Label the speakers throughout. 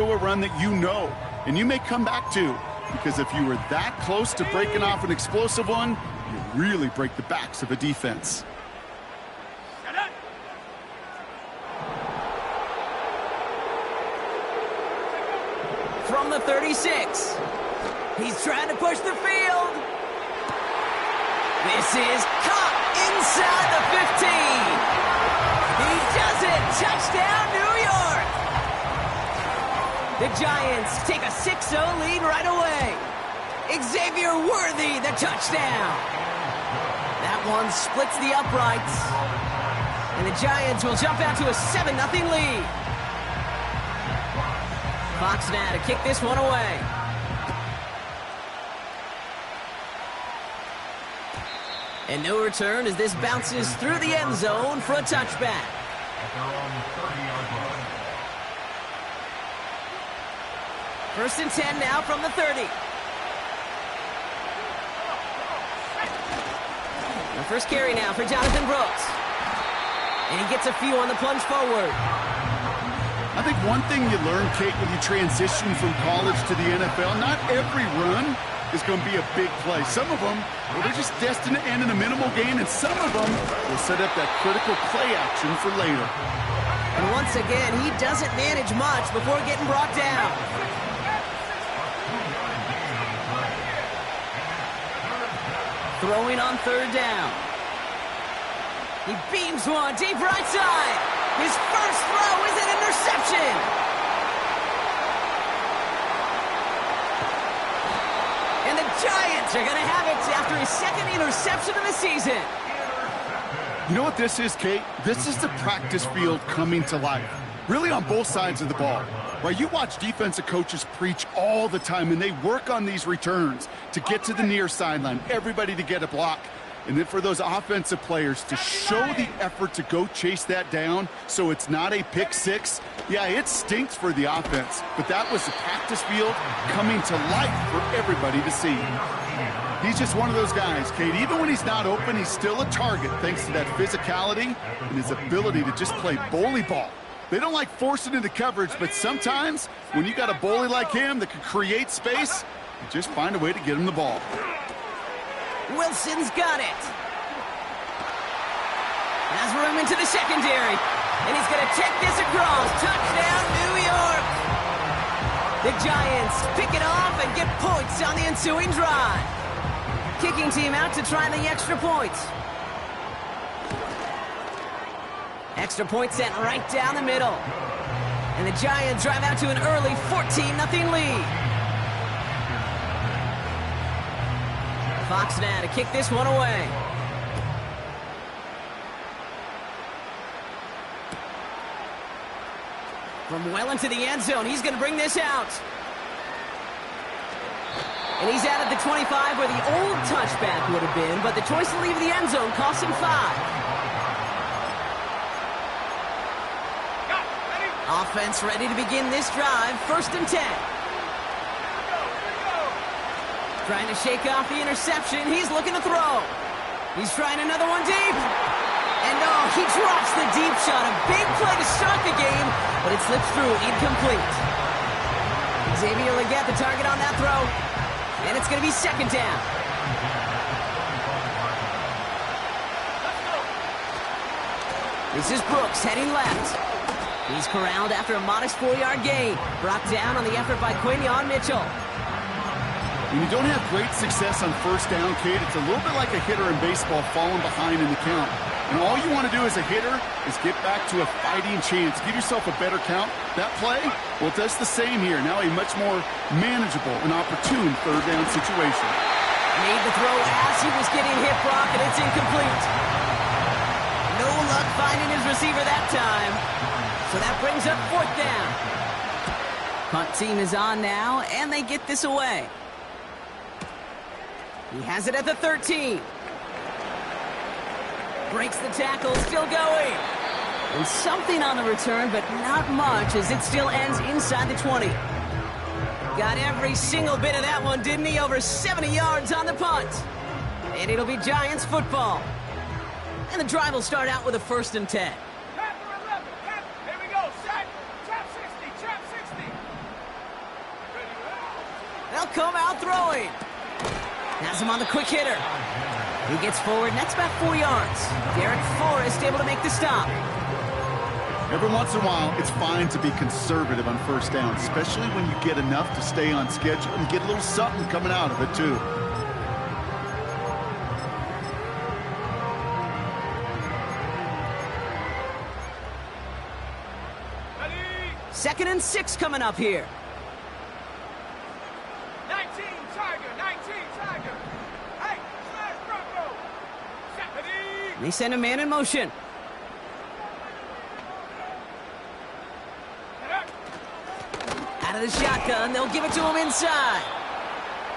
Speaker 1: A run that you know, and you may come back to, because if you were that close to breaking off an explosive one, you really break the backs of a defense.
Speaker 2: From the 36, he's trying to push the field. This is caught inside the 15. He does it. Touchdown, New York. The Giants take a 6-0 lead right away. Xavier Worthy, the touchdown. That one splits the uprights. And the Giants will jump out to a 7-0 lead. Fox now to kick this one away. And no return as this bounces through the end zone for a touchback. First and 10 now from the 30. The first carry now for Jonathan Brooks. And he gets a few on the plunge forward.
Speaker 1: I think one thing you learn, Kate, when you transition from college to the NFL, not every run is going to be a big play. Some of them, well, they're just destined to end in a minimal gain, and some of them will set up that critical play action for later.
Speaker 2: And once again, he doesn't manage much before getting brought down. Throwing on third down. He beams one deep right side. His first throw is an interception. And the Giants are going to have it after his second interception of the season.
Speaker 1: You know what this is, Kate? This is the practice field coming to life. Really on both sides of the ball. Right, you watch defensive coaches preach all the time, and they work on these returns to get to the near sideline, everybody to get a block. And then for those offensive players to show the effort to go chase that down so it's not a pick six, yeah, it stinks for the offense. But that was the practice field coming to life for everybody to see. He's just one of those guys, Kate. Even when he's not open, he's still a target thanks to that physicality and his ability to just play bully ball. They don't like forcing into coverage, but sometimes when you got a bully like him that can create space, you just find a way to get him the ball.
Speaker 2: Wilson's got it. Has room into the secondary. And he's going to take this across. Touchdown, New York. The Giants pick it off and get points on the ensuing drive. Kicking team out to try the extra points. Extra point sent right down the middle. And the Giants drive out to an early 14-0 lead. Fox now to kick this one away. From well into the end zone, he's going to bring this out. And he's out at the 25 where the old touchback would have been, but the choice to leave the end zone costs him 5. Offense ready to begin this drive. First and 10. Trying to shake off the interception. He's looking to throw. He's trying another one deep. And oh, he drops the deep shot. A big play to start the game, but it slips through incomplete. Xavier Legette the target on that throw. And it's going to be second down. This is Brooks heading left. He's corralled after a modest 4-yard gain. Brought down on the effort by Quinyon Mitchell.
Speaker 1: When you don't have great success on first down, Kate, it's a little bit like a hitter in baseball falling behind in the count. And all you want to do as a hitter is get back to a fighting chance. Give yourself a better count. That play, well, it does the same here. Now a much more manageable and opportune third down situation.
Speaker 2: Made the throw as he was getting hit, Brock, and it's incomplete. No luck finding his receiver that time. So that brings up fourth down. Punt team is on now, and they get this away. He has it at the 13. Breaks the tackle, still going. And something on the return, but not much, as it still ends inside the 20. Got every single bit of that one, didn't he? Over 70 yards on the punt. And it'll be Giants football. And the drive will start out with a first and 10. They'll come out throwing. Has him on the quick hitter. He gets forward, and that's about 4 yards. Derek Forrest able to make the stop.
Speaker 1: Every once in a while, it's fine to be conservative on first down, especially when you get enough to stay on schedule and get a little something coming out of it, too.
Speaker 2: Second and 6 coming up here.
Speaker 3: 19 Tiger, 19 Tiger. Hey, slash Bronco. Ready.
Speaker 2: And they send a man in motion. Out of the shotgun, they'll give it to him inside.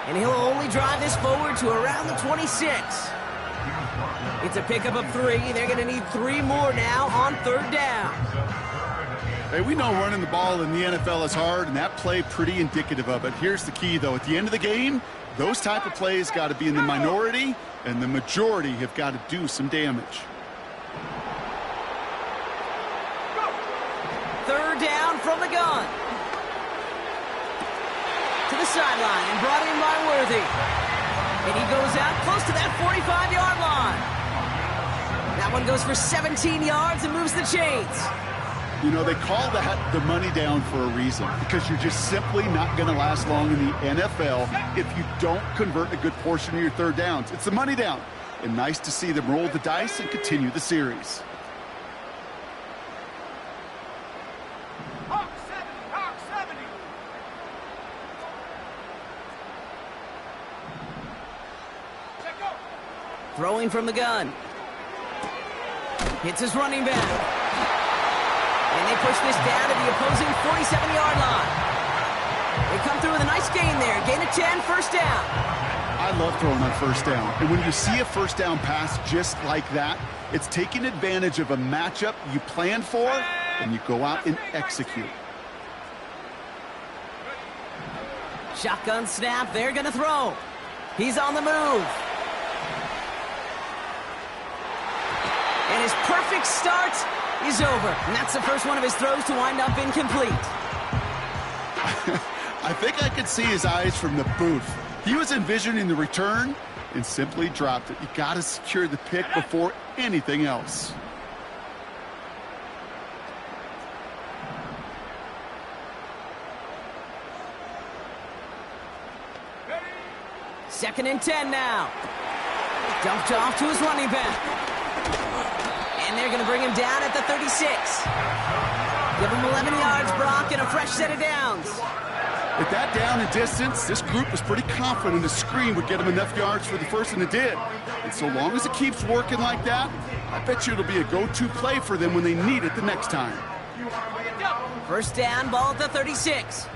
Speaker 2: And he'll only drive this forward to around the 26. It's a pickup of 3. They're going to need 3 more now on third down.
Speaker 1: Hey, we know running the ball in the NFL is hard, and that play pretty indicative of it. Here's the key, though. At the end of the game, those type of plays got to be in the minority, and the majority have got to do some damage.
Speaker 2: Third down from the gun. To the sideline and brought in by Worthy. And he goes out close to that 45-yard line. That one goes for 17 yards and moves the chains.
Speaker 1: You know, they call that the money down for a reason, because you're just simply not going to last long in the NFL if you don't convert a good portion of your third downs. It's the money down. And nice to see them roll the dice and continue the series.
Speaker 3: Hawk 70, Hawk 70. Check go.
Speaker 2: Throwing from the gun. Hits his running back. And they push this down to the opposing 47-yard line. They come through with a nice gain there. Gain of 10, first down.
Speaker 1: I love throwing on first down. And when you see a first down pass just like that, it's taking advantage of a matchup you planned for, and you go out and execute.
Speaker 2: Shotgun snap. They're going to throw. He's on the move. And his perfect start is over. And that's the first one of his throws to wind up incomplete.
Speaker 1: I think I could see his eyes from the booth. He was envisioning the return and simply dropped it. You got to secure the pick before anything else.
Speaker 2: Second and 10 now. Dumped off to his running back. And they're going to bring him down at the 36. Give him 11 yards, Brock, and a fresh set of downs.
Speaker 1: With that down and distance, this group was pretty confident the screen would get him enough yards for the first, and it did. And so long as it keeps working like that, I bet you it'll be a go-to play for them when they need it the next time.
Speaker 2: First down, ball at the 36.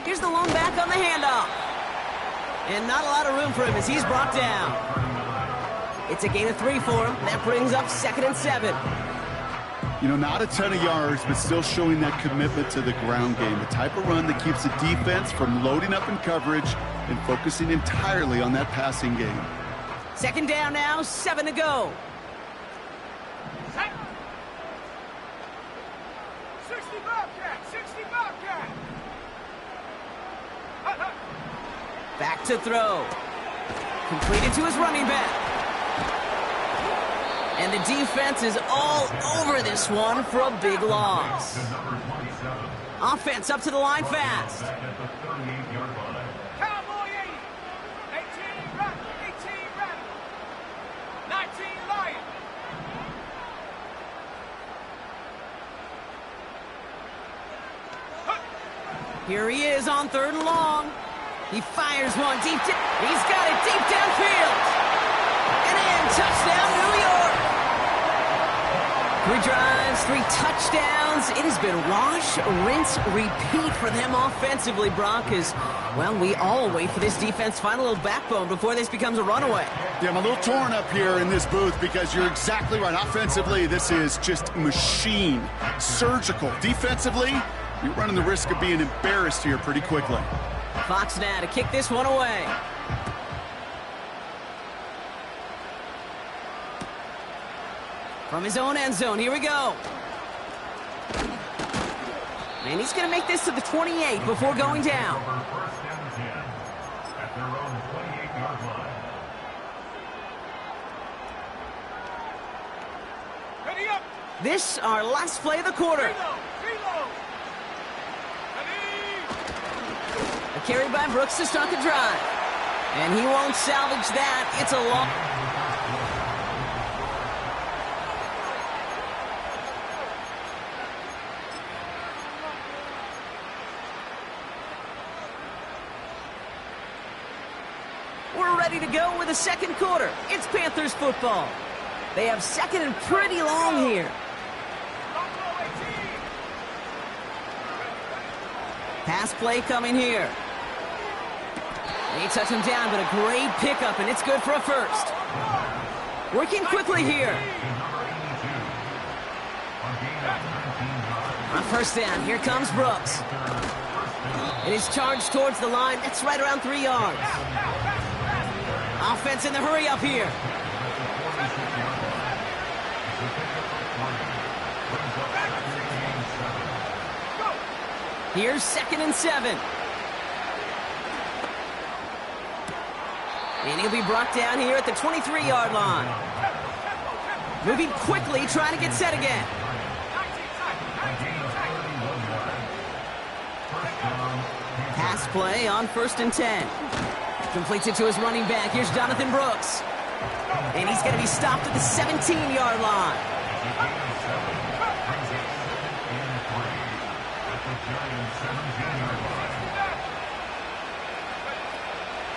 Speaker 2: Here's the lone back on the handoff. And not a lot of room for him as he's brought down. It's a gain of 3 for him. That brings up second and 7.
Speaker 1: You know, not a ton of yards, but still showing that commitment to the ground game. The type of run that keeps the defense from loading up in coverage and focusing entirely on that passing game.
Speaker 2: Second down now, 7 to go.
Speaker 3: 60 Bobcat, 60 Bobcat.
Speaker 2: Back to throw. Completed to his running back. And the defense is all over this one for a big loss. Offense up to the line fast.
Speaker 3: Cowboy 80. 18 Rabbit, 18 Rabbit. 19 Lion.
Speaker 2: Here he is on third and long. He fires one deep. He's got it deep downfield. And in, touchdown, New York. 3 drives, 3 touchdowns. It has been wash, rinse, repeat for them offensively, Brock, as, well, we all wait for this defense to find a little backbone before this becomes a runaway.
Speaker 1: Yeah, I'm a little torn up here in this booth because you're exactly right. Offensively, this is just machine, surgical. Defensively, you're running the risk of being embarrassed here pretty quickly.
Speaker 2: Fox now to kick this one away. From his own end zone, here we go. And he's going to make this to the 28 before going down.
Speaker 4: First and 10 at their own 28-yard line.
Speaker 3: Ready up.
Speaker 2: This, our last play of the quarter.
Speaker 3: Reload. Ready.
Speaker 2: A carry by Brooks to start the drive. And he won't salvage that. It's a long... We're ready to go with the second quarter. It's Panthers football. They have second and pretty long here.
Speaker 3: Buffalo 18.
Speaker 2: Pass play coming here. They touch him down, but a great pickup, and it's good for a first. Working quickly here. On first down, here comes Brooks. It is charged towards the line. It's right around 3 yards. Offense in the hurry up here. Here's 2nd and 7. And he'll be brought down here at the 23-yard line. Moving quickly, trying to get set again. Pass play on 1st and 10. Completes it to his running back. Here's Jonathan Brooks. And he's going to be stopped at the 17-yard line.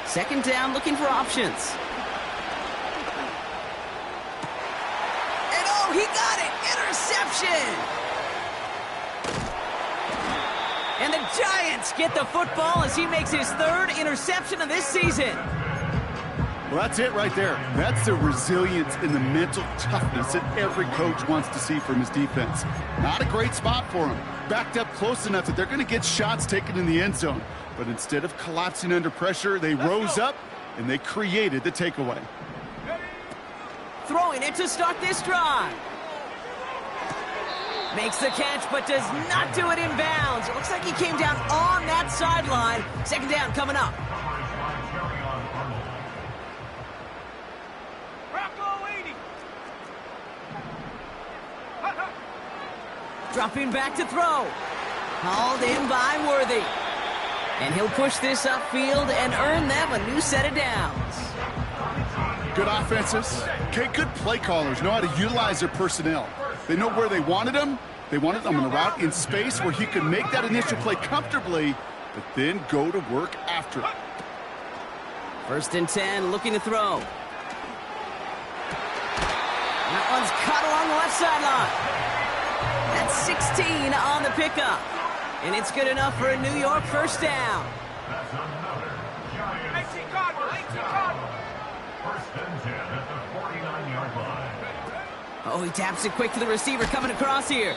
Speaker 2: Second down, looking for options. And oh, he got it! Interception! And the Giants get the football as he makes his 3rd interception of this season.
Speaker 1: Well, that's it right there. That's the resilience and the mental toughness that every coach wants to see from his defense. Not a great spot for him. Backed up close enough that they're going to get shots taken in the end zone. But instead of collapsing under pressure, they rose up and they created the takeaway.
Speaker 2: Throwing it to start this drive. Makes the catch, but does not do it in bounds. It looks like he came down on that sideline. Second down coming up.
Speaker 3: Bronco 80.
Speaker 2: Dropping back to throw. Hauled in by Worthy. And he'll push this upfield and earn them a new set of downs.
Speaker 1: Good offenses. Okay, good play callers know how to utilize their personnel. They know where they wanted him. They wanted him on a route in space where he could make that initial play comfortably, but then go to work after it.
Speaker 2: 1st and 10, looking to throw. That one's caught along the left sideline. That's 16 on the pickup. And it's good enough for a New York first down.
Speaker 3: 18 Cardinal. 18 Cardinal.
Speaker 4: First and 10 at the 49-yard line.
Speaker 2: Oh, he taps it quick to the receiver coming across here.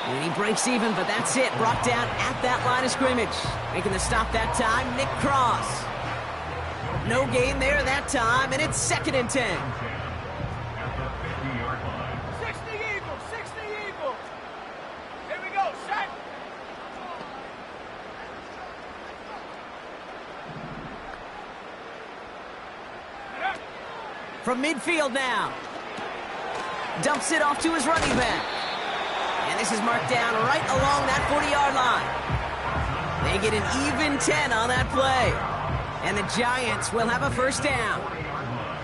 Speaker 2: And he breaks even, but that's it. Brought down at that line of scrimmage. Making the stop that time, Nick Cross. No gain there that time, and it's 2nd and 10.
Speaker 4: At the 50-yard line.
Speaker 3: 60 Eagles. 60 Eagles. Here we go. Set.
Speaker 2: From midfield now. Dumps it off to his running back. And this is marked down right along that 40-yard line. They get an even 10 on that play. And the Giants will have a first down.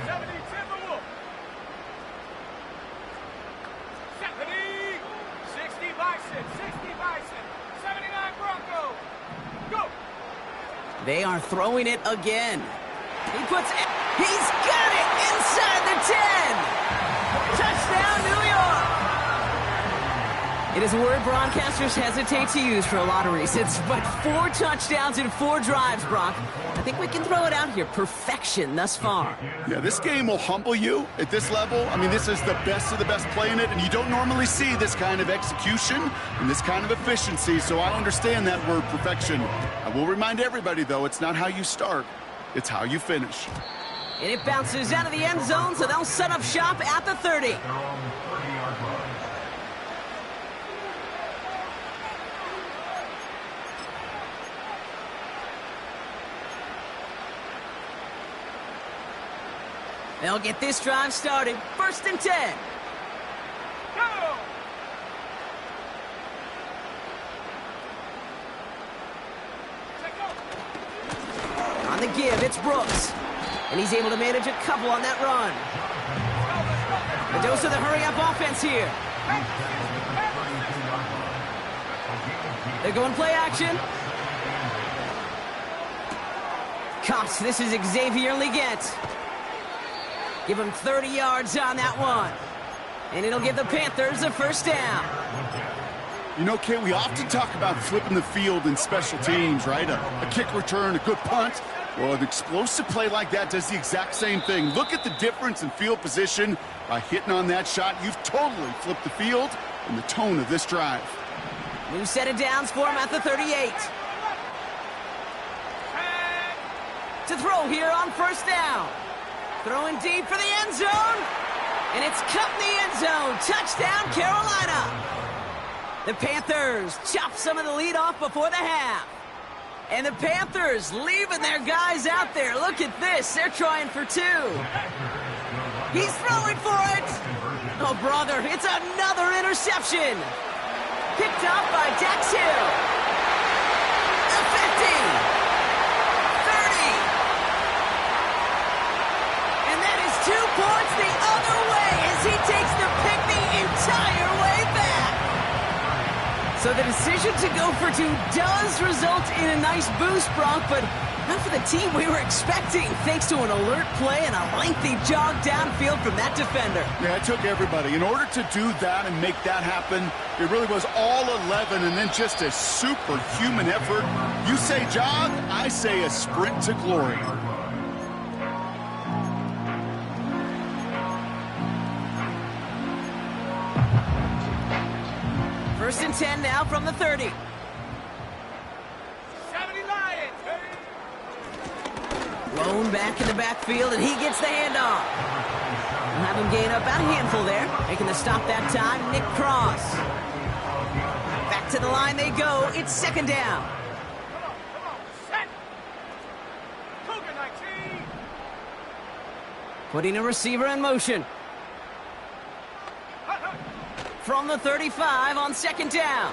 Speaker 3: 70 Timberwolves. 70. 60 Bison. 60 Bison. 79 Bronco. Go.
Speaker 2: They are throwing it again. He's got it inside the 10. Touchdown, New York. It is a word broadcasters hesitate to use for a lot of reasons, but 4 touchdowns in 4 drives, Brock. I think we can throw it out here. Perfection thus far.
Speaker 1: Yeah, this game will humble you at this level. I mean, this is the best of the best playing it, and you don't normally see this kind of execution and this kind of efficiency, so I understand that word perfection. I will remind everybody, though, it's not how you start, it's how you finish.
Speaker 2: And it bounces out of the end zone, so they'll set up shop at the 30.
Speaker 4: Their own 30-yard line.
Speaker 2: They'll get this drive started. 1st and 10.
Speaker 3: Go!
Speaker 2: On the give, it's Brooks. And he's able to manage a couple on that run. A dose of the hurry-up offense here. They're going play action. Cops, this is Xavier Leggett. Give him 30 yards on that one. And it'll give the Panthers a 1st down.
Speaker 1: You know, Kate, we often talk about flipping the field in special teams, right? A kick return, a good punt. Well, an explosive play like that does the exact same thing. Look at the difference in field position. By hitting on that shot, you've totally flipped the field and the tone of this drive.
Speaker 2: New set of downs for him at the 38. To throw here on 1st down. Throwing deep for the end zone. And it's cut in the end zone. Touchdown, Carolina. The Panthers chop some of the lead off before the half. And the Panthers leaving their guys out there. Look at this. They're trying for 2. He's throwing for it. Oh, brother, it's another interception. Picked up by Dax Hill. The 50. 30. And that is 2 points the other way as he takes the pick the entire way back. So the decision to go for 2 does result in a nice boost, Brock, but not for the team we were expecting, thanks to an alert play and a lengthy jog downfield from that defender.
Speaker 1: Yeah, it took everybody. In order to do that and make that happen, it really was all 11 and then just a superhuman effort. You say jog, I say a sprint to glory.
Speaker 2: First and 10 now from the 30.
Speaker 3: 70 Lions,
Speaker 2: Lone back in the backfield, and he gets the handoff. We'll have him gain about a handful there. Making the stop that time, Nick Cross. Back to the line they go. It's 2nd down.
Speaker 3: Come on, set. Cougar 19.
Speaker 2: Putting a receiver in motion. From the 35 on 2nd down.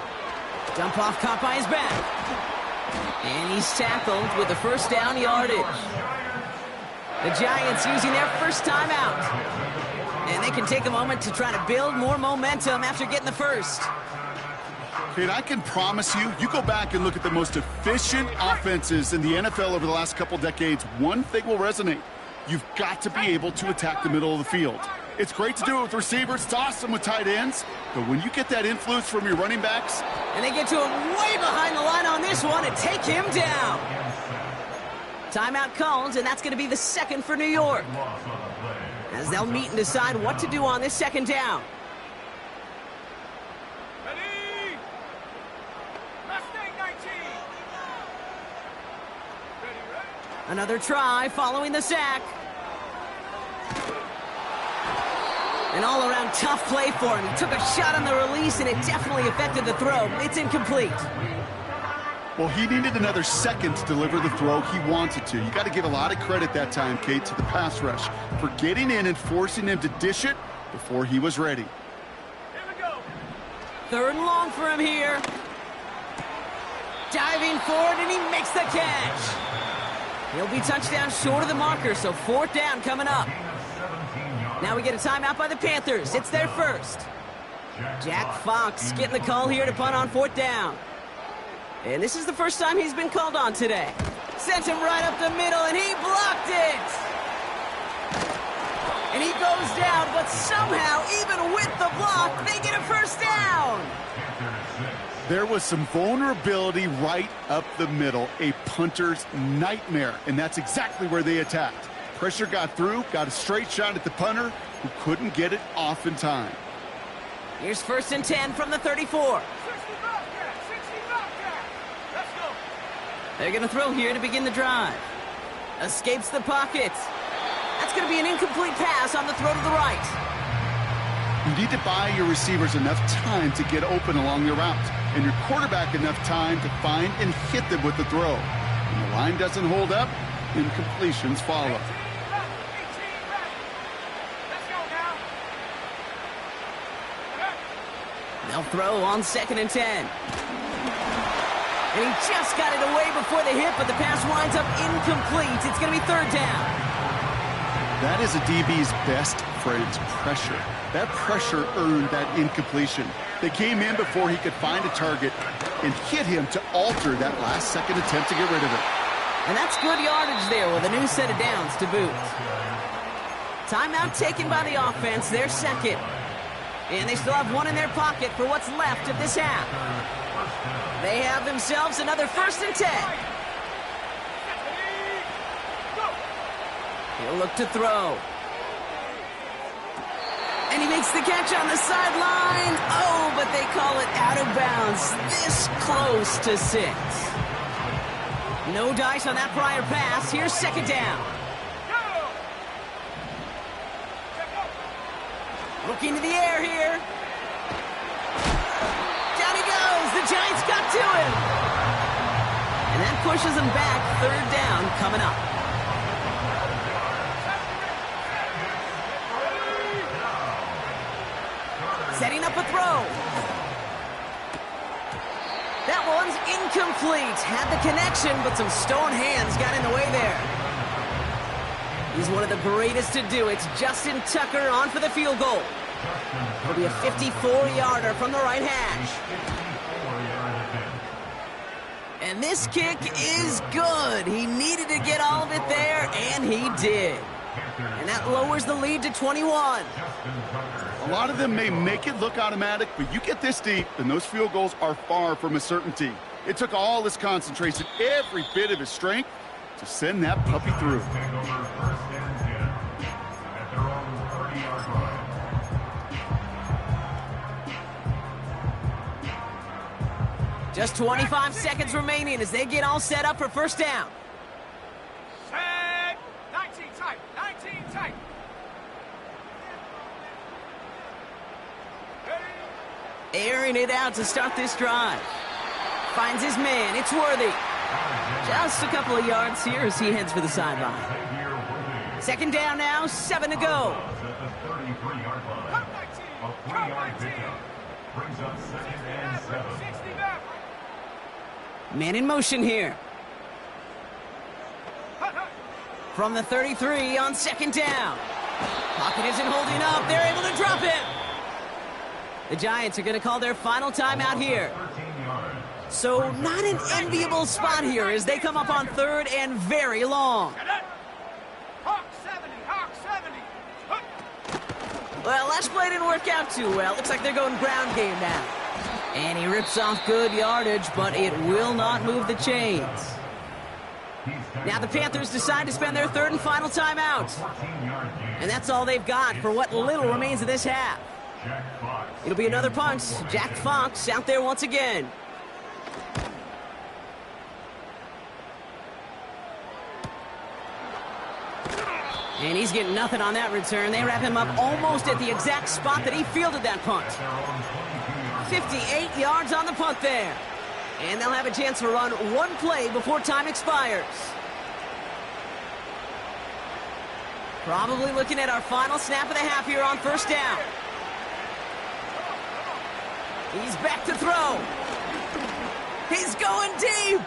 Speaker 2: Dump off caught by his back. And he's tackled with the 1st down yardage. The Giants using their 1st timeout. And they can take a moment to try to build more momentum after getting the 1st.
Speaker 1: And I can promise you, you go back and look at the most efficient offenses in the NFL over the last couple decades, one thing will resonate. You've got to be able to attack the middle of the field. It's great to do it with receivers. It's awesome with tight ends. But when you get that influence from your running backs.
Speaker 2: And they get to him way behind the line on this one and take him down. Timeout called, and that's going to be the 2nd for New York. As they'll meet and decide what to do on this 2nd down.
Speaker 3: Ready? Mustang 19. Ready?
Speaker 2: Another try following the sack. An all-around tough play for him. He took a shot on the release, and it definitely affected the throw. It's incomplete.
Speaker 1: Well, he needed another second to deliver the throw he wanted to. You got to give a lot of credit that time, Kate, to the pass rush for getting in and forcing him to dish it before he was ready.
Speaker 3: Here we go.
Speaker 2: 3rd and long for him here. Diving forward, and he makes the catch. He'll be touchdown short of the marker, so 4th down coming up. Now we get a timeout by the Panthers. It's their 1st. Jack Fox getting the call here to punt on 4th down. And this is the 1st time he's been called on today. Sent him right up the middle, and he blocked it. And he goes down, but somehow, even with the block, they get a 1st down.
Speaker 1: There was some vulnerability right up the middle, a punter's nightmare, and that's exactly where they attacked. Pressure got through, got a straight shot at the punter, who couldn't get it off in time.
Speaker 2: Here's 1st and 10 from the 34.
Speaker 3: 60 Bobcat. Let's go.
Speaker 2: They're going to throw here to begin the drive. Escapes the pocket. That's going to be an incomplete pass on the throw to the right.
Speaker 1: You need to buy your receivers enough time to get open along your route, and your quarterback enough time to find and hit them with the throw. When the line doesn't hold up, incompletions follow.
Speaker 2: They'll throw on 2nd and 10. And he just got it away before the hit, but the pass winds up incomplete. It's going to be 3rd down.
Speaker 1: That is a DB's best friend, pressure. That pressure earned that incompletion. They came in before he could find a target and hit him to alter that last-second attempt to get rid of it.
Speaker 2: And that's good yardage there with a new set of downs to boot. Timeout taken by the offense, their 2nd. And they still have one in their pocket for what's left of this half. They have themselves another 1st and 10. He'll look to throw. And he makes the catch on the sideline. Oh, but they call it out of bounds. This close to 6. No dice on that prior pass. Here's 2nd down. Looking to the air here. Down he goes. The Giants got to him. And that pushes them back. 3rd down coming up. Setting up a throw. That one's incomplete. Had the connection, but some stone hands got in the way there. He's one of the greatest to do it. Justin Tucker on for the field goal. It'll be a 54-yarder from the right hash. And this kick is good. He needed to get all of it there, and he did. And that lowers the lead to 21.
Speaker 1: A lot of them may make it look automatic, but you get this deep, and those field goals are far from a certainty. It took all his concentration, every bit of his strength, to send that puppy through.
Speaker 2: Just 25 seconds remaining as they get all set up for 1st down.
Speaker 3: Set. 19 tight. 19 tight.
Speaker 2: Airing it out to start this drive. Finds his man. It's Worthy. Just a couple of yards here as he heads for the sideline. 2nd down now, 7 to go. Man in motion here. From the 33 on 2nd down. Pocket isn't holding up. They're able to drop him. The Giants are going to call their final timeout here. So not an enviable spot here as they come up on 3rd and very long.
Speaker 3: Hawk 70. Hawk 70.
Speaker 2: Well, last play didn't work out too well. Looks like they're going ground game now. And he rips off good yardage, but it will not move the chains. Now the Panthers decide to spend their 3rd and final timeout. And that's all they've got for what little remains of this half. It'll be another punt. Jack Fox out there once again. And he's getting nothing on that return. They wrap him up almost at the exact spot that he fielded that punt. 58 yards on the punt there. And they'll have a chance to run one play before time expires. Probably looking at our final snap of the half here on 1st down. He's back to throw. He's going deep.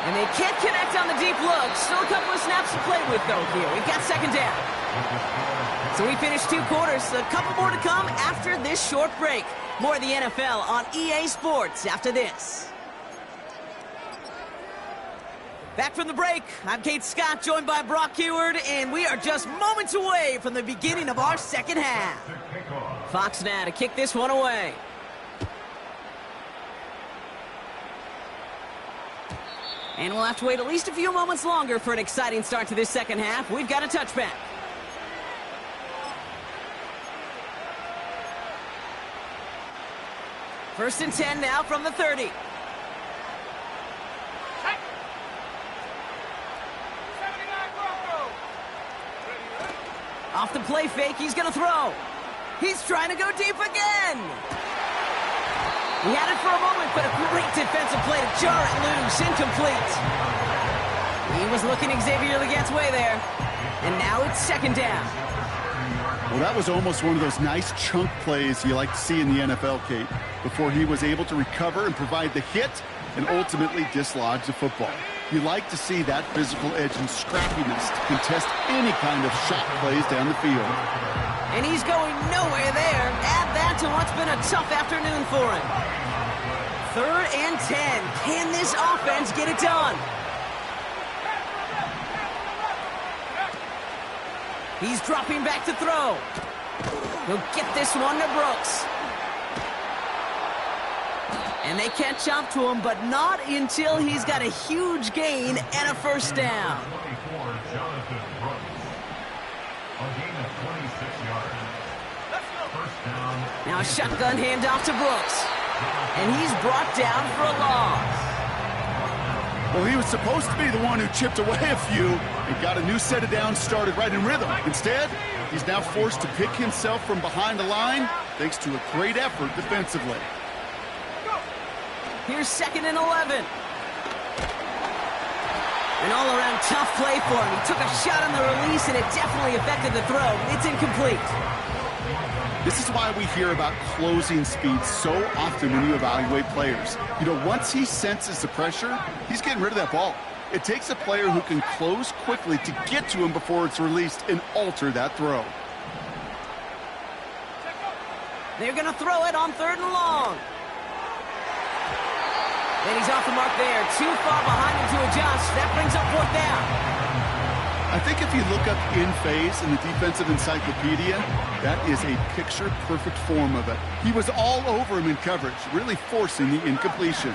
Speaker 2: And they can't connect on the deep look. Still a couple of snaps to play with, though, here. We've got 2nd down. So we finished 2 quarters. A couple more to come after this short break. More of the NFL on EA Sports after this. Back from the break, I'm Kate Scott, joined by Brock Huard, and we are just moments away from the beginning of our 2nd half. Fox now to kick this one away. And we'll have to wait at least a few moments longer for an exciting start to this 2nd half. We've got a touchback. First and 10 now from the 30. Off the play fake, he's going to throw. He's trying to go deep again. He had it for a moment, but a great defensive play to jar it loose, incomplete. He was looking Xavier Leggett's way there. And now it's 2nd down.
Speaker 1: Well, that was almost one of those nice chunk plays you like to see in the NFL, Kate, before he was able to recover and provide the hit and ultimately dislodge the football. You like to see that physical edge and scrappiness to contest any kind of shot plays down the field.
Speaker 2: And he's going nowhere there. Add that to what's been a tough afternoon for him. 3rd and 10. Can this offense get it done? He's dropping back to throw. He'll get this one to Brooks. And they catch up to him, but not until he's got a huge gain and a first down.
Speaker 4: 24, Jonathan Brooks. A gain of 26 yards. First down.
Speaker 2: Now a shotgun handoff to Brooks. And he's brought down for a loss.
Speaker 1: Well, he was supposed to be the one who chipped away a few and got a new set of downs started right in rhythm. Instead, he's now forced to pick himself from behind the line thanks to a great effort defensively.
Speaker 2: Here's 2nd and 11. An all-around tough play for him. He took a shot on the release, and it definitely affected the throw. It's incomplete.
Speaker 1: This is why we hear about closing speed so often when you evaluate players. You know, once he senses the pressure, he's getting rid of that ball. It takes a player who can close quickly to get to him before it's released and alter that throw.
Speaker 2: They're going to throw it on 3rd and long. And he's off the mark there. Too far behind him to adjust. That brings up 4th down.
Speaker 1: I think if you look up in phase in the defensive encyclopedia, that is a picture-perfect form of it. He was all over him in coverage, really forcing the incompletion.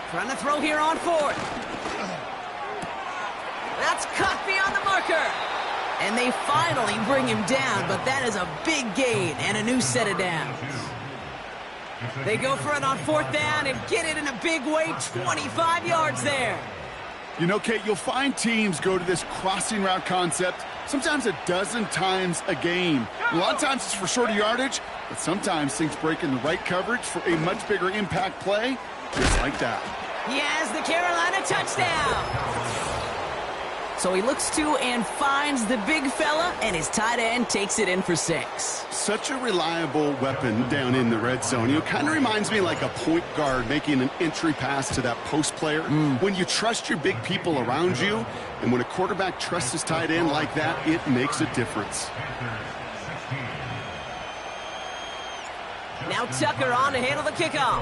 Speaker 2: Trying to throw here on 4th. That's cut beyond the marker. And they finally bring him down, but that is a big gain and a new set of downs. They go for it on 4th down and get it in a big way, 25 yards there.
Speaker 1: You know, Kate, you'll find teams go to this crossing route concept sometimes a dozen times a game. A lot of times it's for shorter yardage, but sometimes things break in the right coverage for a much bigger impact play, just like that.
Speaker 2: He has the Carolina touchdown. So he looks to and finds the big fella, and his tight end takes it in for 6.
Speaker 1: Such a reliable weapon down in the red zone. You know, kind of reminds me like a point guard making an entry pass to that post player. When you trust your big people around you, and when a quarterback trusts his tight end like that, it makes a difference.
Speaker 2: Now Tucker on to handle the kickoff.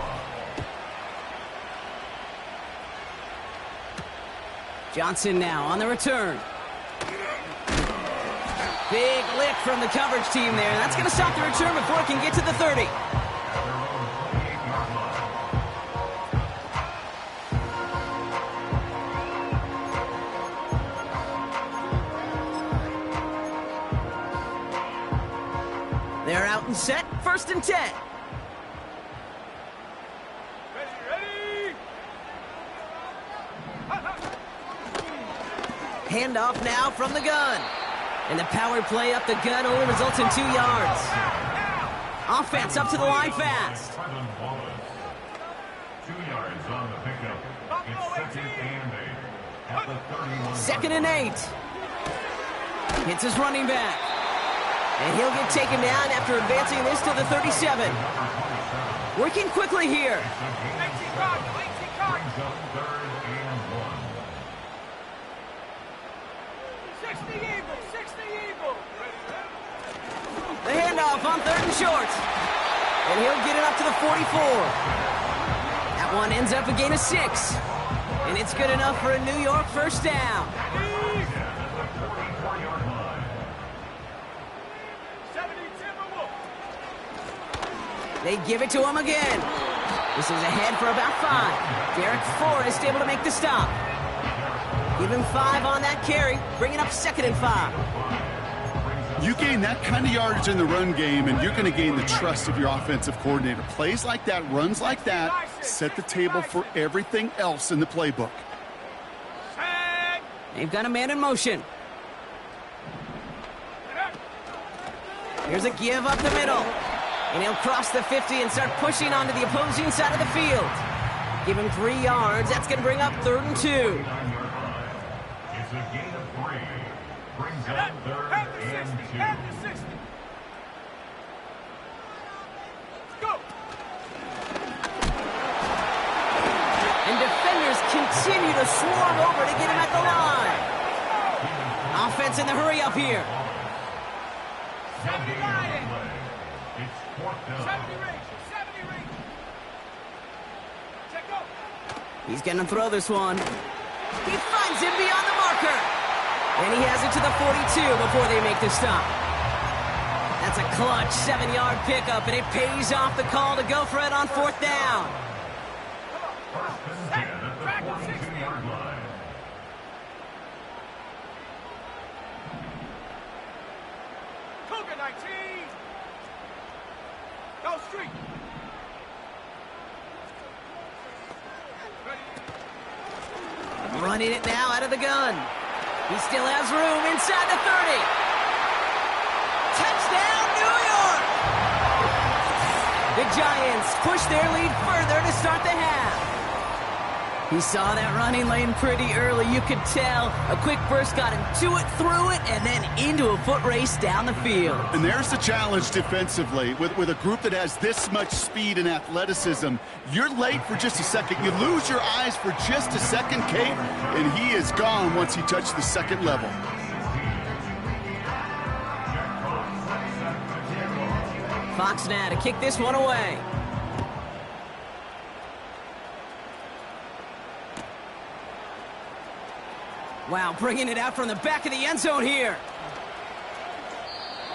Speaker 2: Johnson now on the return. Big lift from the coverage team there. That's going to stop the return before it can get to the 30. They're out and set. 1st and 10. Handoff now from the gun. And the power play up the gun only results in 2 yards. Offense up to the line fast.
Speaker 4: 2 yards on the pickup. It's 2nd and 8 at the 31.
Speaker 2: 2nd and 8. Hits his running back. And he'll get taken down after advancing this to the 37. Working quickly here.
Speaker 4: Brings up 3rd and 1.
Speaker 3: 60 Eagles, 60 Eagles.
Speaker 2: The handoff on 3rd and short. And he'll get it up to the 44. That one ends up a gain of 6. And it's good enough for a New York first down.
Speaker 3: 70 Timberwolves.
Speaker 2: They give it to him again. This is ahead for about 5. Derek Forrest able to make the stop. Give him 5 on that carry. Bring it up 2nd and 5.
Speaker 1: You gain that kind of yardage in the run game, and you're going to gain the trust of your offensive coordinator. Plays like that, runs like that, set the table for everything else in the playbook.
Speaker 2: They've got a man in motion. Here's a give up the middle. And he'll cross the 50 and start pushing onto the opposing side of the field. Give him 3 yards. That's going to bring up 3rd and 2.
Speaker 4: It's a gain of 3. Brings up 3rd and 2.
Speaker 3: Go!
Speaker 2: And defenders continue to swarm over to get him at the line. Offense in the hurry up here.
Speaker 3: 70 line.
Speaker 4: It's 4th down.
Speaker 3: 70 range. 70 range. Check go.
Speaker 2: He's going to throw this one. He finds him beyond the marker. And he has it to the 42 before they make the stop. That's a clutch 7-yard pickup, and it pays off the call to go for it on 4th down.
Speaker 4: First and 10 at the 42-yard line.
Speaker 3: Cougar 19. Go street.
Speaker 2: Running it now out of the gun. He still has room inside the 30. Touchdown, New York! The Giants push their lead further to start the half. He saw that running lane pretty early, you could tell. A quick burst got him to it, through it, and then into a foot race down the field.
Speaker 1: And there's the challenge defensively. With a group that has this much speed and athleticism, you're late for just a second. You lose your eyes for just a second, Kate, and he is gone once he touched the second level.
Speaker 2: Fox now to kick this one away. Wow, bringing it out from the back of the end zone here.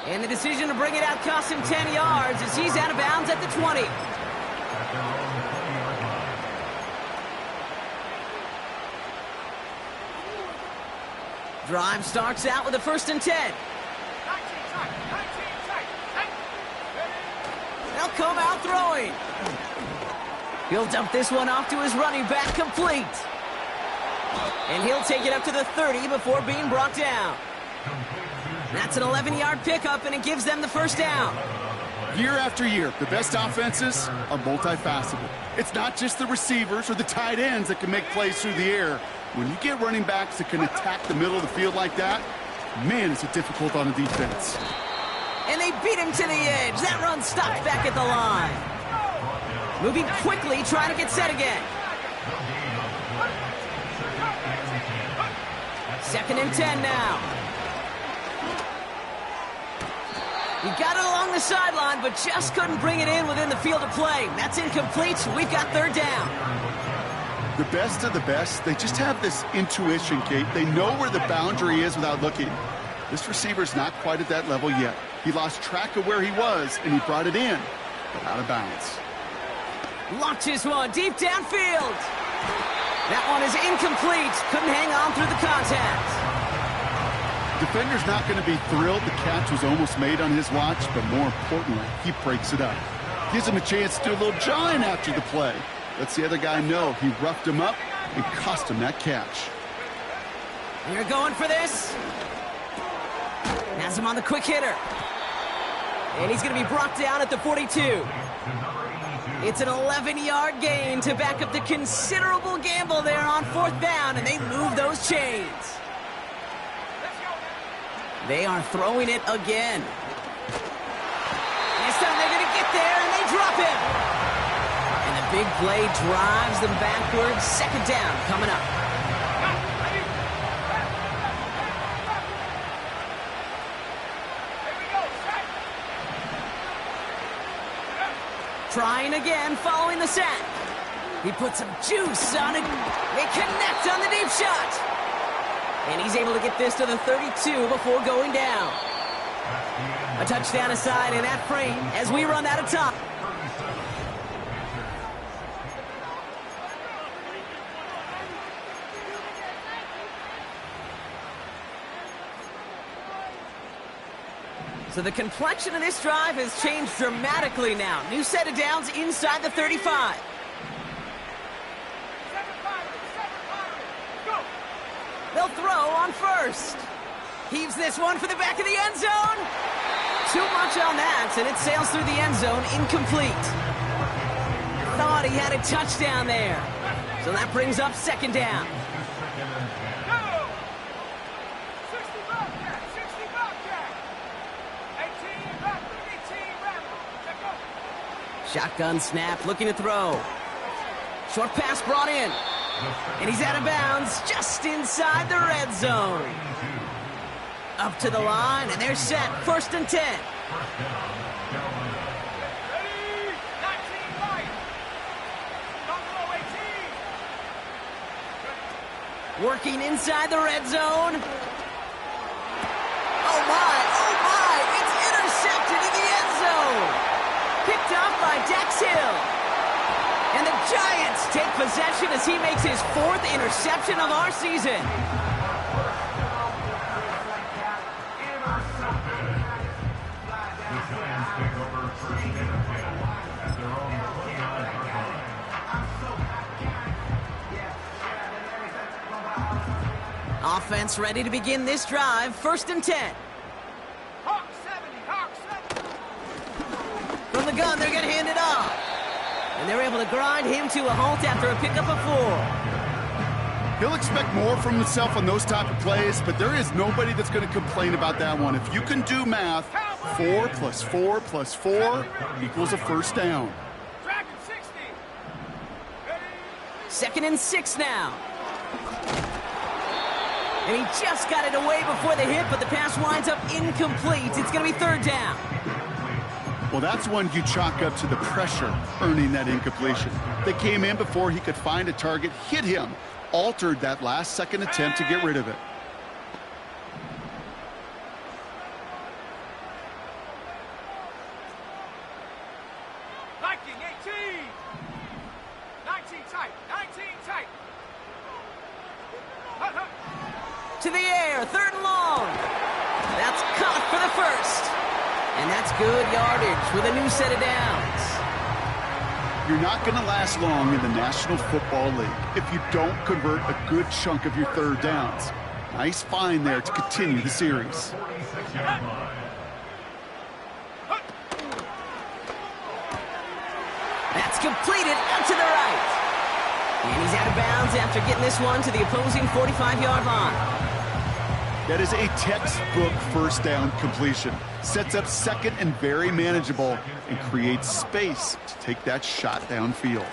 Speaker 2: And the decision to bring it out cost him 10 yards as he's out of bounds at the 20. Drive starts out with a 1st and 10.
Speaker 3: 19 tight. 19 tight.
Speaker 2: They'll come out throwing. He'll dump this one off to his running back, complete. And he'll take it up to the 30 before being brought down. That's an 11-yard pickup, and it gives them the 1st down.
Speaker 1: Year after year, the best offenses are multifaceted. It's not just the receivers or the tight ends that can make plays through the air. When you get running backs that can attack the middle of the field like that, man, is it difficult on a defense.
Speaker 2: And they beat him to the edge. That run stopped back at the line. Moving quickly, trying to get set again. 2nd and 10 now. He got it along the sideline, but just couldn't bring it in within the field of play. That's incomplete. We've got 3rd down.
Speaker 1: The best of the best, they just have this intuition, Kate. They know where the boundary is without looking. This receiver's not quite at that level yet. He lost track of where he was, and he brought it in, but out of bounds.
Speaker 2: Launches one deep downfield. That one is incomplete. Couldn't hang on through the contact.
Speaker 1: Defender's not going to be thrilled the catch was almost made on his watch, but more importantly, he breaks it up. Gives him a chance to do a little jawing after the play. Lets the other guy know he roughed him up and cost him that catch.
Speaker 2: You're going for this. Has him on the quick hitter. And he's going to be brought down at the 42. It's an 11-yard gain to back up the considerable gamble there on 4th down, and they move those chains. They are throwing it again. This time they're going to get there, and they drop him. And the big play drives them backwards. 2nd down coming up. Trying again, following the sack. He puts some juice on it. They connect on the deep shot. And he's able to get this to the 32 before going down. A touchdown aside in that frame as we run out of time. So the complexion of this drive has changed dramatically now. New set of downs inside the 35. They'll throw on 1st. Heaves this one for the back of the end zone. too much on that, and it sails through the end zone, incomplete. Thought he had a touchdown there. So that brings up second down. Shotgun snap, looking to throw. Short pass brought in. And he's out of bounds, just inside the red zone. Up to the line, and they're set. 1st and 10. Working inside the red zone. Oh my, it's intercepted in the end zone. Picked off by Dax Hill. And the Giants take possession as he makes his 4th interception of our season.
Speaker 4: The Giants take over 1st and 10 at their own 29-yard line.
Speaker 2: Offense ready to begin this drive. 1st and 10.
Speaker 3: Hawk 70, Hawk 70.
Speaker 2: From the gun, they're going to hand it off. And they're able to grind him to a halt after a pickup of 4.
Speaker 1: He'll expect more from himself on those type of plays, but there is nobody that's going to complain about that one. If you can do math, 4 plus 4 plus 4 equals a 1st down.
Speaker 3: Dragon 60. Ready?
Speaker 2: 2nd and 6 now. And he just got it away before the hit, but the pass winds up incomplete. It's going to be 3rd down.
Speaker 1: Well, that's one you chalk up to the pressure earning that incompletion. They came in before he could find a target, hit him, altered that last second attempt to get rid of it.
Speaker 3: Viking 18. 19 tight, 19 tight.
Speaker 2: To the air, 3rd and long. That's caught for the 1st. And that's good yardage with a new set of downs.
Speaker 1: You're not going to last long in the National Football League if you don't convert a good chunk of your 3rd downs. Nice find there to continue the series.
Speaker 4: 46-yard line.
Speaker 2: That's completed out to the right. And he's out of bounds after getting this one to the opposing 45-yard line.
Speaker 1: That is a textbook 1st down completion. Sets up 2nd and very manageable and creates space to take that shot downfield.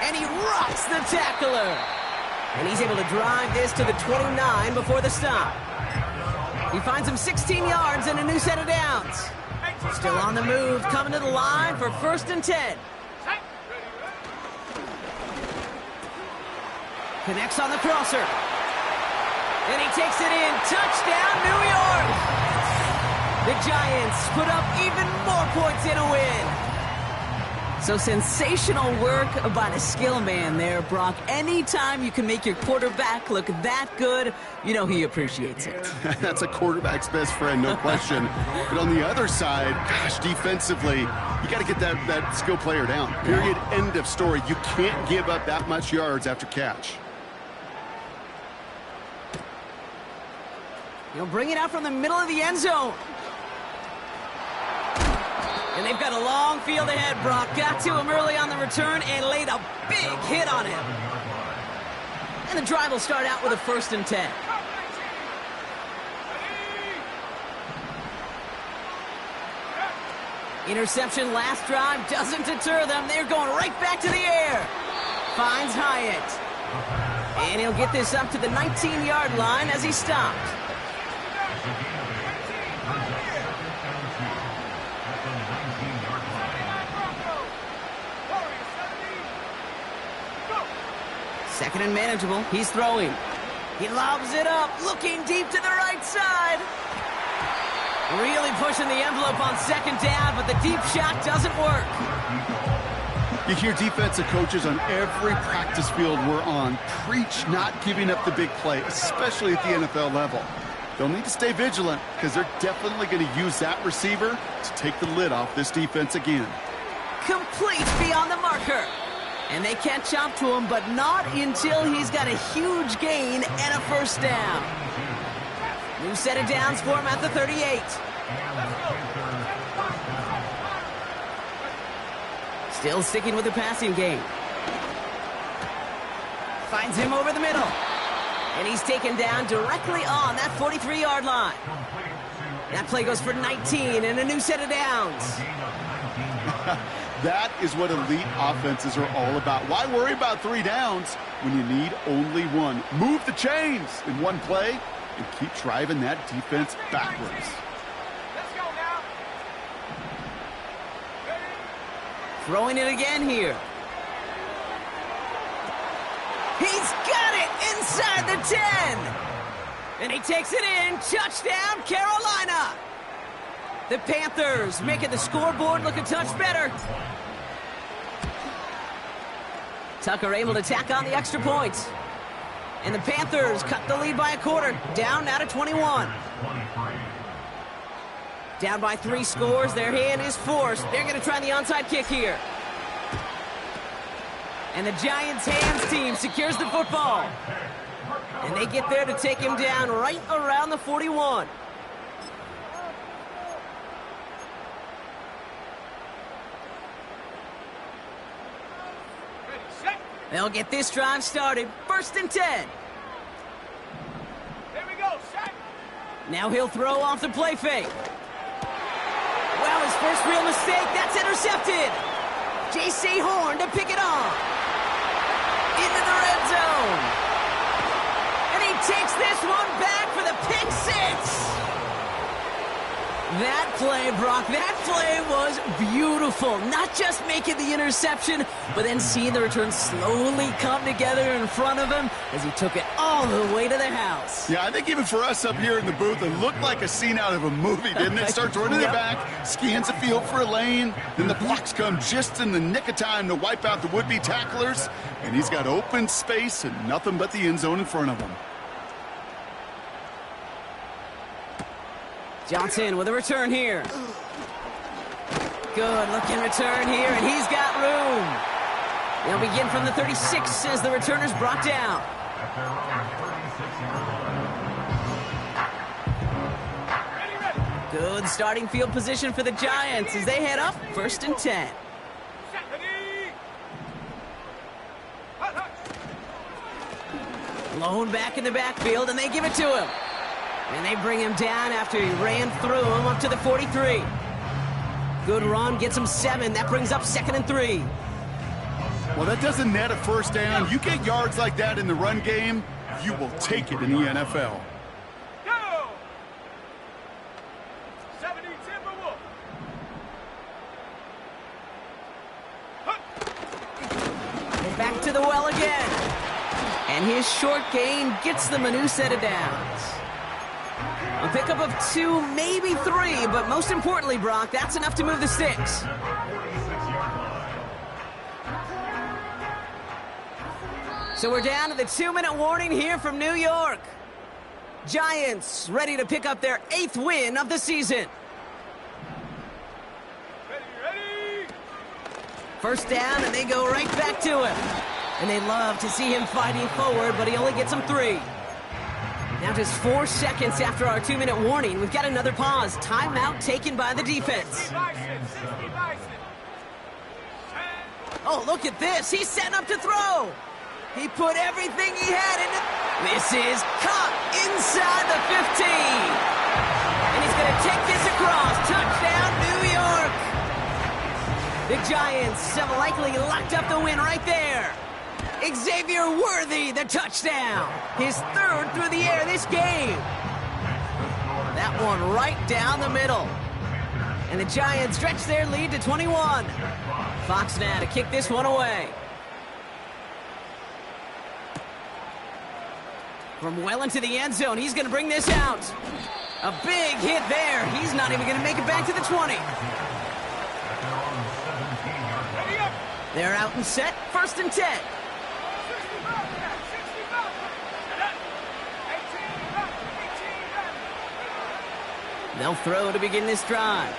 Speaker 2: And he rocks the tackler. And he's able to drive this to the 29 before the stop. He finds him 16 yards and a new set of downs. Still on the move, coming to the line for 1st and 10. Connects on the crosser. And he takes it in. Touchdown, New York! The Giants put up even more points in a win. So sensational work by the skill man there, Brock. Anytime you can make your quarterback look that good, you know he appreciates it.
Speaker 1: That's a quarterback's best friend, no question. But on the other side, gosh, defensively, you got to get that skill player down. Period, end of story. You can't give up that much yards after catch.
Speaker 2: He'll bring it out from the middle of the end zone. And they've got a long field ahead. Brock got to him early on the return and laid a big hit on him. And the drive will start out with a 1st and 10. Interception last drive doesn't deter them. They're going right back to the air. Finds Hyatt. And he'll get this up to the 19-yard line as he stopped. Second and manageable. He's throwing. He lobs it up, looking deep to the right side. Really pushing the envelope on 2nd down, but the deep shot doesn't work.
Speaker 1: You hear defensive coaches on every practice field we're on preach not giving up the big play, especially at the NFL level. They'll need to stay vigilant because they're definitely going to use that receiver to take the lid off this defense again.
Speaker 2: Complete beyond the marker. And they catch up to him, but not until he's got a huge gain and a 1st down. New set of downs for him at the 38. Still sticking with the passing game. Finds him over the middle. And he's taken down directly on that 43-yard line. That play goes for 19 and a new set of downs.
Speaker 1: That is what elite offenses are all about. Why worry about 3 downs when you need only 1? Move the chains in one play and keep driving that defense backwards.
Speaker 3: Let's go now.
Speaker 2: Throwing it again here. He's got it inside the 10. And he takes it in. Touchdown, Carolina. The Panthers making the scoreboard look a touch better. Tucker able to tack on the extra points. And the Panthers cut the lead by a quarter. Down now to 21. Down by 3 scores. Their hand is forced. They're going to try the onside kick here. And the Giants' hands team secures the football. And they get there to take him down right around the 41. They'll get this drive started. 1st and 10.
Speaker 3: Here we go, set.
Speaker 2: Now he'll throw off the play fake. Well, his first real mistake. That's intercepted. J.C. Horn to pick it off. Into the red zone. And he takes this one back for the pick 6. That play, Brock, that play was beautiful. Not just making the interception, but then seeing the return slowly come together in front of him as he took it all the way to the house.
Speaker 1: Yeah, I think even for us up here in the booth, it looked like a scene out of a movie, didn't it? Starts running the back, scans the field for a lane, then the blocks come just in the nick of time to wipe out the would-be tacklers, and he's got open space and nothing but the end zone in front of him.
Speaker 2: Johnson with a return here. Good looking return here, and he's got room. They'll begin from the 36 as the returner's brought down. Good starting field position for the Giants as they head up 1st and 10. Lone back in the backfield, and they give it to him. And they bring him down after he ran through him up to the 43. Good run, gets him 7. That brings up 2nd and 3.
Speaker 1: Well, that doesn't net a first down. You get yards like that in the run game, you will take it in the NFL.
Speaker 3: Go! 70 Timberwolves.
Speaker 2: Back to the well again. And his short gain gets them a new set of downs. A pickup of 2, maybe 3, but most importantly, Brock, that's enough to move the sticks. So we're down to the 2-minute warning here from New York. Giants ready to pick up their 8th win of the season.
Speaker 3: Ready.
Speaker 2: First down, and they go right back to him. And they love to see him fighting forward, but he only gets them 3. Now just 4 seconds after our 2-minute warning, we've got another pause. Timeout taken by the defense. Oh, look at this. He's setting up to throw. He put everything he had into... This is caught inside the 15. And he's going to take this across. Touchdown, New York. The Giants have likely locked up the win right there. Xavier Worthy, the touchdown. His 3rd through the air this game. That one right down the middle. And the Giants stretch their lead to 21. Fox now to kick this one away. From well into the end zone, he's going to bring this out. A big hit there. He's not even going to make it back to the 20. They're out and set. 1st and 10. They'll throw to begin this drive.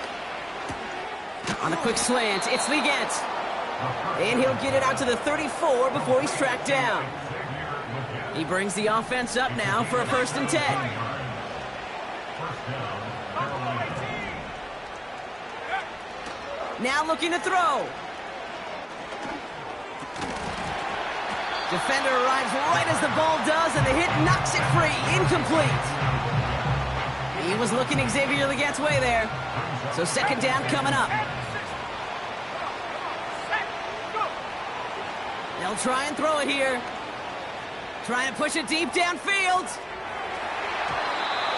Speaker 2: On a quick slant, it's Leggett. And he'll get it out to the 34 before he's tracked down. He brings the offense up now for a 1st and 10. Now looking to throw. Defender arrives right as the ball does, and the hit knocks it free. Incomplete. He was looking Xavier Legette's way there. So second down coming up. They'll try and throw it here. Try and push it deep downfield.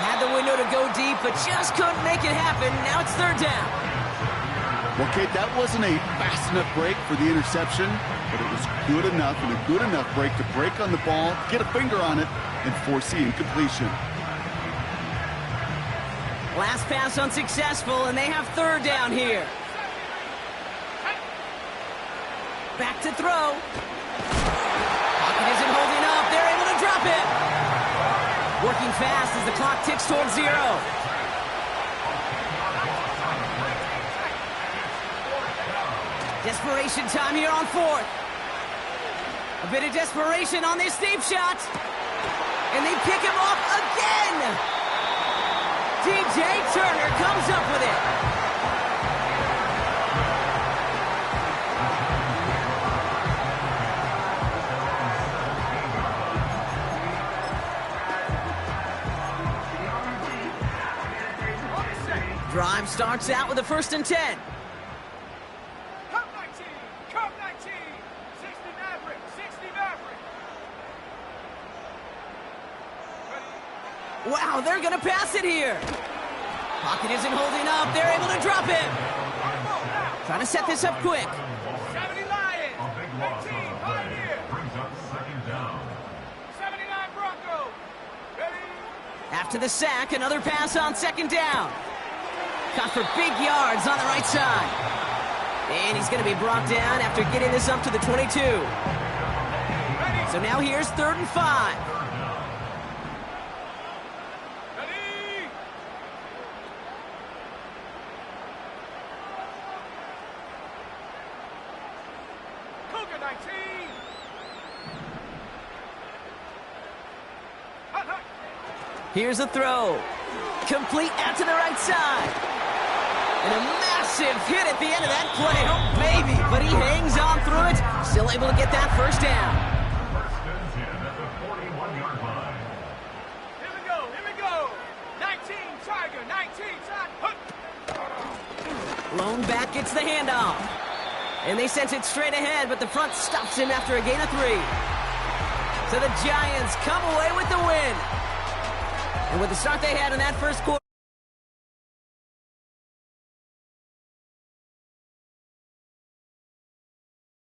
Speaker 2: Had the window to go deep, but just couldn't make it happen. Now it's third down.
Speaker 1: Well, Kate, that wasn't a fast enough break for the interception, but it was good enough and a good enough break to break on the ball, get a finger on it, and force the incompletion.
Speaker 2: Last pass unsuccessful, and they have third down here. Back to throw. Pocket isn't holding up. They're able to drop it. Working fast as the clock ticks towards 0. Desperation time here on fourth. A bit of desperation on this deep shot. And they pick him off again. DJ Turner comes up with it. Drive starts out with a 1st and 10.
Speaker 3: Come 19, come 19. 60 Maverick, 60 Maverick.
Speaker 2: Wow, they're going to pass it here. Pocket isn't holding up. They're able to drop it. Trying to set this up quick.
Speaker 3: 70 Lions,
Speaker 4: A big loss
Speaker 3: 19
Speaker 4: on the play.
Speaker 3: Pioneer.
Speaker 4: Brings up second down.
Speaker 3: 79 Broncos. Ready?
Speaker 2: After the sack, another pass on second down. Caught for big yards on the right side. And he's going to be brought down after getting this up to the 22. So now here's 3rd and 5.
Speaker 3: Ready? Cougar 19. Hut, hut.
Speaker 2: Here's a throw. Complete out to the right side. And a massive hit at the end of that play. Oh, baby. But he hangs on through it. Still able to get that first down.
Speaker 4: First and 10 at the 41-yard line.
Speaker 3: Here we go, here we go. 19 Tiger, 19 Tiger.
Speaker 2: Lone back gets the handoff. And they sent it straight ahead, but the front stops him after a gain of 3. So the Giants come away with the win. And with the start they had in that first quarter,